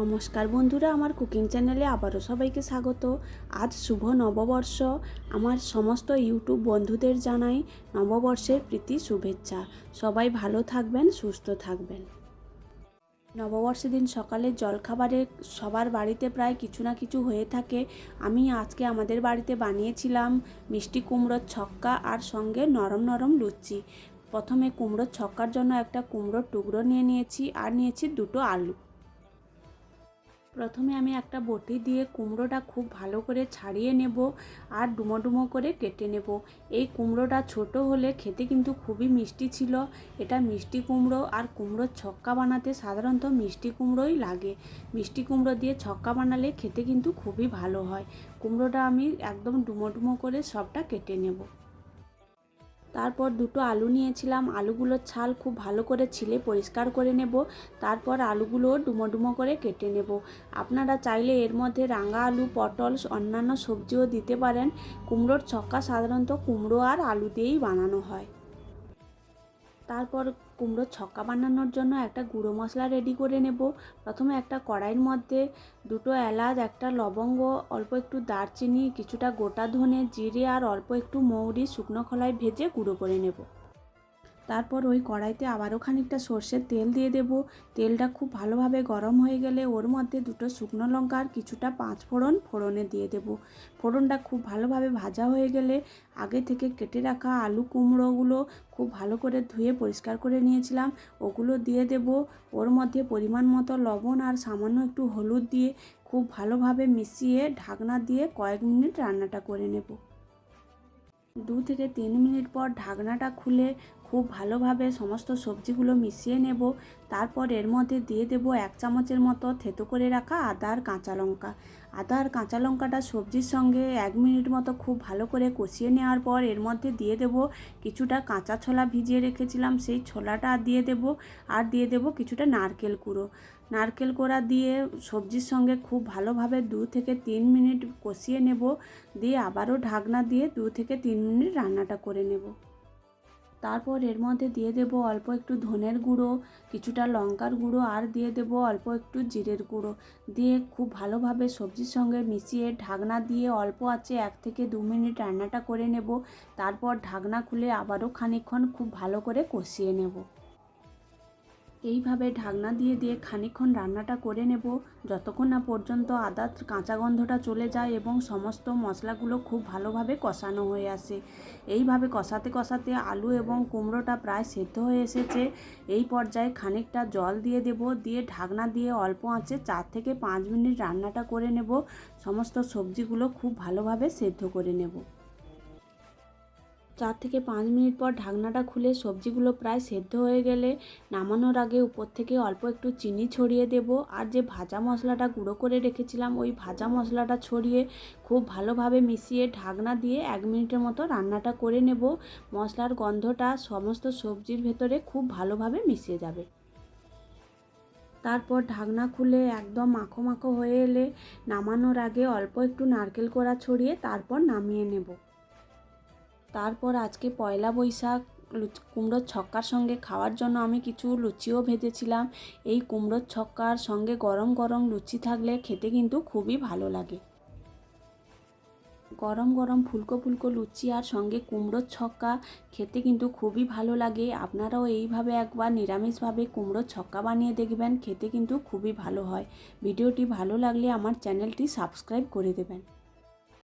নমস্কার বন্ধুরা, আমার কুকিং চ্যানেলে আবারও সবাইকে স্বাগত। আজ শুভ নববর্ষ। আমার সমস্ত ইউটিউব বন্ধুদের জানাই নববর্ষের প্রীতি শুভেচ্ছা। সবাই ভালো থাকবেন, সুস্থ থাকবেন। নববর্ষের দিন সকালে জলখাবারে সবার বাড়িতে প্রায় কিছু না কিছু হয়ে থাকে। আমি আজকে আমাদের বাড়িতে বানিয়েছিলাম মিষ্টি কুমড়োর ছক্কা আর সঙ্গে নরম নরম লুচি। প্রথমে কুমড়োর ছক্কার জন্য একটা কুমড়োর টুকরো নিয়ে নিয়েছি আর নিয়েছি দুটো আলু। প্রথমে আমি একটা বটি দিয়ে কুমড়োটা খুব ভালো করে ছাড়িয়ে নেব আর ডুমো ডুমো করে কেটে নেব। এই কুমড়োটা ছোট হলে খেতে কিন্তু খুবই মিষ্টি ছিল। এটা মিষ্টি কুমড়ো, আর কুমড়োর ছক্কা বানাতে সাধারণত মিষ্টি কুমড়োই লাগে। মিষ্টি কুমড়ো দিয়ে ছক্কা বানালে খেতে কিন্তু খুবই ভালো হয়। কুমড়োটা আমি একদম ডুমো ডুমো করে সবটা কেটে নেব। তারপর দুটো আলু নিয়েছিলাম, আলুগুলোর ছাল খুব ভালো করে ছিলে পরিষ্কার করে নেব। তারপর আলুগুলো ডুমো ডুমো করে কেটে নেব। আপনারা চাইলে এর মধ্যে রাঙা আলু, পটল, অন্যান্য সবজিও দিতে পারেন। কুমড়োর ছক্কা সাধারণত কুমড়ো আর আলু দিয়েই বানানো হয়। তারপর কুমড়োর ছক্কা বানানোর জন্য একটা গুঁড়ো মশলা রেডি করে নেব। প্রথমে একটা কড়াইয়ের মধ্যে দুটো এলাচ, একটা লবঙ্গ, অল্প একটু দারচিনি, কিছুটা গোটা ধনে, জিরে আর অল্প একটু মৌরি শুকনো খোলায় ভেজে গুঁড়ো করে নেব। তারপর ওই কড়াইতে আবারও খানিকটা সর্ষের তেল দিয়ে দেব। তেলটা খুব ভালোভাবে গরম হয়ে গেলে ওর মধ্যে দুটো শুকনো লঙ্কা আর কিছুটা পাঁচফোড়ন ফোড়নে দিয়ে দেব। ফোড়নটা খুব ভালোভাবে ভাজা হয়ে গেলে আগে থেকে কেটে রাখা আলু কুমড়োগুলো খুব ভালো করে ধুয়ে পরিষ্কার করে নিয়েছিলাম ওগুলো দিয়ে দেব। ওর মধ্যে পরিমাণ মতো লবণ আর সামান্য একটু হলুদ দিয়ে খুব ভালোভাবে মিশিয়ে ঢাকনা দিয়ে কয়েক মিনিট রান্নাটা করে নেব। 2 থেকে 3 মিনিট পর ঢাকনাটা খুলে খুব ভালোভাবে সমস্ত সবজিগুলো মিশিয়ে নেব। তারপর এর মধ্যে দিয়ে দেব 1 চামচের মতো থেতো করে রাখা আদা আর কাঁচা লঙ্কা। আদা আর কাঁচা লঙ্কাটা সবজির সঙ্গে 1 মিনিট মতো খুব ভালো করে কষিয়ে নেওয়ার পর এর মধ্যে দিয়ে দেব কিছুটা কাঁচা ছোলা ভিজিয়ে রেখেছিলাম, সেই ছোলাটা দিয়ে দেব। আর দিয়ে দেব কিছুটা নারকেল কুড়ো। নারকেল কোড়া দিয়ে সবজির সঙ্গে খুব ভালোভাবে 2 থেকে 3 মিনিট কষিয়ে নেব। দিয়ে আবারও ঢাকনা দিয়ে 2 থেকে 3 মিনিট রান্নাটা করে নেব। তারপর এর মধ্যে দিয়ে দেব অল্প একটু ধনের গুঁড়ো, কিছুটা লঙ্কার গুঁড়ো আর দিয়ে দেব অল্প একটু জিরের গুঁড়ো। দিয়ে খুব ভালোভাবে সবজির সঙ্গে মিশিয়ে ঢাকনা দিয়ে অল্প আঁচে 1 থেকে 2 মিনিট রান্নাটা করে নেব। তারপর ঢাকনা খুলে আবারও খানিকক্ষণ খুব ভালো করে কষিয়ে নেব। এইভাবে ঢাকনা দিয়ে দিয়ে খানিকক্ষণ রান্নাটা করে নেব, যতক্ষণ না পর্যন্ত আদার কাঁচা গন্ধটা চলে যায় এবং সমস্ত মশলাগুলো খুব ভালোভাবে কষানো হয়ে আসে। এইভাবে কষাতে কষাতে আলু এবং কুমড়োটা প্রায় সেদ্ধ হয়ে এসেছে। এই পর্যায়ে খানিকটা জল দিয়ে দেব, দিয়ে ঢাকনা দিয়ে অল্প আঁচে 4 থেকে 5 মিনিট রান্নাটা করে নেব। সমস্ত সবজিগুলো খুব ভালোভাবে সেদ্ধ করে নেব। 4 থেকে 5 মিনিট পর ঢাকনাটা খুলে সবজিগুলো প্রায় সেদ্ধ হয়ে গেলে নামানোর আগে উপর থেকে অল্প একটু চিনি ছড়িয়ে দেব। আর যে ভাজা মশলাটা গুঁড়ো করে রেখেছিলাম ওই ভাজা মশলাটা ছড়িয়ে খুব ভালোভাবে মিশিয়ে ঢাকনা দিয়ে 1 মিনিটের মতো রান্নাটা করে নেব। মশলার গন্ধটা সমস্ত সবজির ভেতরে খুব ভালোভাবে মিশে যাবে। তারপর ঢাকনা খুলে একদম মাখো মাখো হয়ে এলে নামানোর আগে অল্প একটু নারকেল কোড়া ছড়িয়ে তারপর নামিয়ে নেব। তারপর আজকে পয়লা বৈশাখ, কুমড়োর ছক্কার সঙ্গে খাওয়ার জন্য আমি কিছু লুচিও ভেজেছিলাম। এই কুমড়োর ছক্কার সঙ্গে গরম গরম লুচি থাকলে খেতে কিন্তু খুবই ভালো লাগে। গরম গরম ফুলকো ফুলকো লুচি আর সঙ্গে কুমড়োর ছক্কা খেতে কিন্তু খুবই ভালো লাগে। আপনারাও এইভাবে একবার নিরামিষভাবে কুমড়োর ছক্কা বানিয়ে দেখবেন, খেতে কিন্তু খুবই ভালো হয়। ভিডিওটি ভালো লাগলে আমার চ্যানেলটি সাবস্ক্রাইব করে দেবেন।